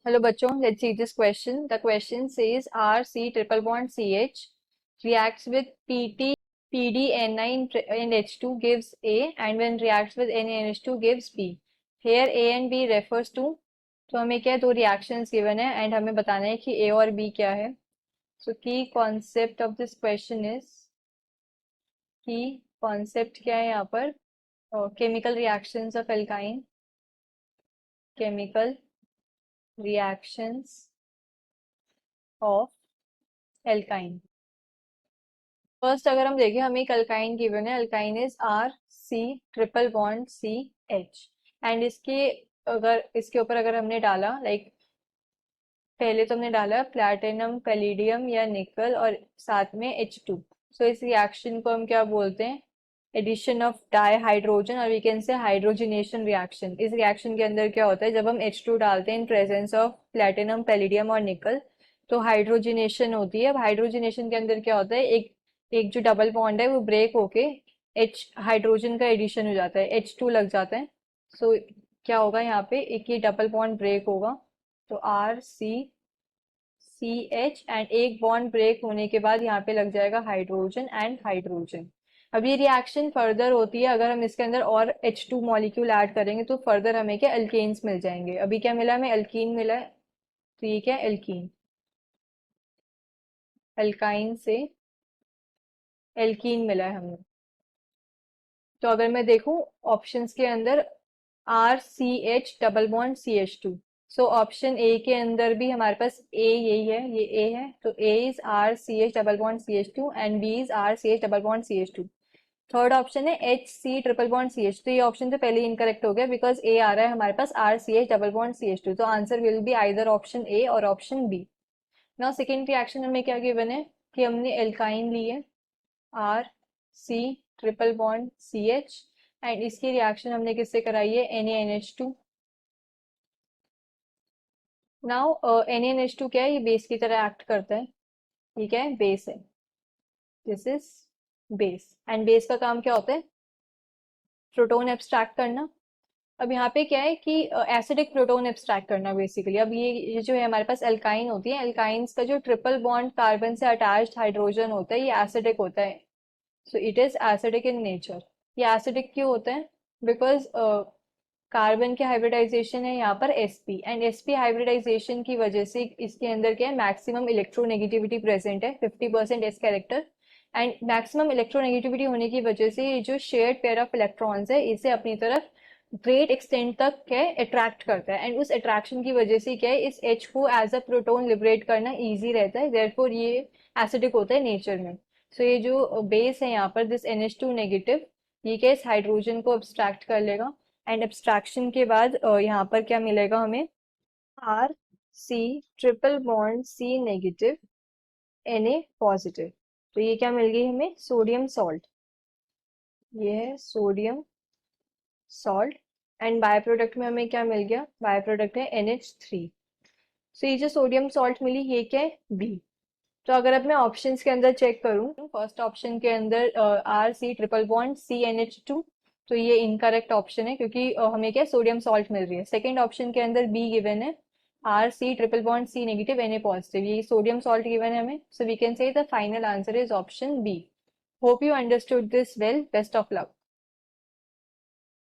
Hello bachon, let's see this question. The question says RC triple bond CH reacts with PT, PDNI and H2 gives A, and when reacts with NaNH2 gives B. Here A and B refers to, तो हमें क्या है, दो reactions given है and हमें बताना है कि A और B क्या है. So key concept of this question is, key concept क्या है यहाँ पर, chemical reactions of alkyne, chemical reactions of alkyne. First अगर हम देखें, हमें एक अल्काइन गिवन है. Alkyne is R C triple bond C H, and इसके ऊपर अगर हमने डाला, लाइक पहले तो हमने डाला प्लैटिनम, पैलिडियम या निकल और साथ में H2. सो इस रिएक्शन को हम क्या बोलते हैं? एडिशन ऑफ डाई हाइड्रोजन, और we can say hydrogenation reaction. इस रिएक्शन के अंदर क्या होता है, जब हम H2 डालते हैं in presence of platinum, palladium और निकल, तो हाइड्रोजनेशन होती है. अब हाइड्रोजनेशन के अंदर क्या होता है, एक एक जो डबल बॉन्ड है वो ब्रेक होके H हाइड्रोजन का एडिशन हो जाता है, H2 लग जाता है. सो क्या होगा यहाँ पे, एक ये डबल बॉन्ड ब्रेक होगा, तो R C C H, and एक बॉन्ड ब्रेक होने के बाद यहाँ पे लग जाएगा हाइड्रोजन एंड हाइड्रोजन. अब ये रिएक्शन फर्दर होती है, अगर हम इसके अंदर और H2 मॉलिक्यूल ऐड करेंगे तो फर्दर हमें क्या अल्केन्स मिल जाएंगे. अभी क्या मिला हमें, अल्कीन मिला है, तो ये क्या अल्कीन, अल्काइन से एल्कीन मिला है हमें. तो अगर मैं देखूं ऑप्शंस के अंदर, R C H double bond C H two, so option A के अंदर भी हमारे पास ए यही है, ये ए है, तो A is R C H double bond C H two and B is R C H double bond C H two. Third option है H C triple bond C H, तो ये ऑप्शन तो पहले ही incorrect हो गया because ए आ रहा है हमारे पास R C H double bond C H two, तो answer will be either option A और option B. Now second reaction हमें क्या गिवन है कि हमने एल्काइन ली है R C triple bond C H, and इसकी रिएक्शन हमने किससे कराई है, NaNH2. नाउ NaNH2 क्या है, ये बेस की तरह एक्ट करता है. ये क्या है, बेस है, this is base. And base का काम क्या होता है, प्रोटोन एब्स्ट्रैक्ट करना. अब यहाँ पे क्या है कि एसिडिक प्रोटोन एब्स्ट्रैक्ट करना बेसिकली. अब ये जो है हमारे पास एल्काइन होती है, एल्काइंस का जो ट्रिपल बॉन्ड कार्बन से अटैच्ड हाइड्रोजन होता है, ये एसिडिक होता है. So it is acidic in nature. ये एसिडिक क्यों होता है, बिकॉज कार्बन के हाइब्रिडाइजेशन है यहाँ पर sp, एंड sp हाइब्रिडाइजेशन की वजह से इसके अंदर क्या है, मैक्सिमम इलेक्ट्रोनेगेटिविटी प्रेजेंट है, 50% s character. And maximum electronegativity होने की वजह से ये जो शेयर्ड पेयर ऑफ इलेक्ट्रॉन्स है, इसे अपनी तरफ ग्रेट एक्सटेंट तक क्या है अट्रैक्ट करता है. एंड उस अट्रैक्शन की वजह से क्या है, इस H को एज अ प्रोटोन लिबरेट करना ईजी रहता है, देयरफॉर ये एसिडिक होता है नेचर में. सो ये जो बेस है यहाँ पर, दिस NH2 नेगेटिव, ये क्या इस हाइड्रोजन को अब्स्ट्रैक्ट कर लेगा. एंड एब्स्ट्रैक्शन के बाद यहाँ पर क्या मिलेगा हमें, R C triple bond C negative Na positive. तो ये क्या मिल गई हमें, सोडियम सॉल्ट. ये है sodium salt, and by product में हमें क्या मिल गया, बाय प्रोडक्ट है NH3. सो ये जो सोडियम सॉल्ट मिली, ये क्या है, बी. तो अगर अब मैं ऑप्शंस के अंदर चेक करूं, फर्स्ट ऑप्शन के अंदर R C triple bond C NH2, तो ये इनकरेक्ट ऑप्शन है क्योंकि हमें क्या सोडियम सॉल्ट मिल रही है. सेकंड ऑप्शन के अंदर बी गिवन है, R C triple bond C negative Na positive, ये सोडियम सॉल्ट गिवन है हमें. So we can say the final answer is option B. Hope you understood this well. Best of luck.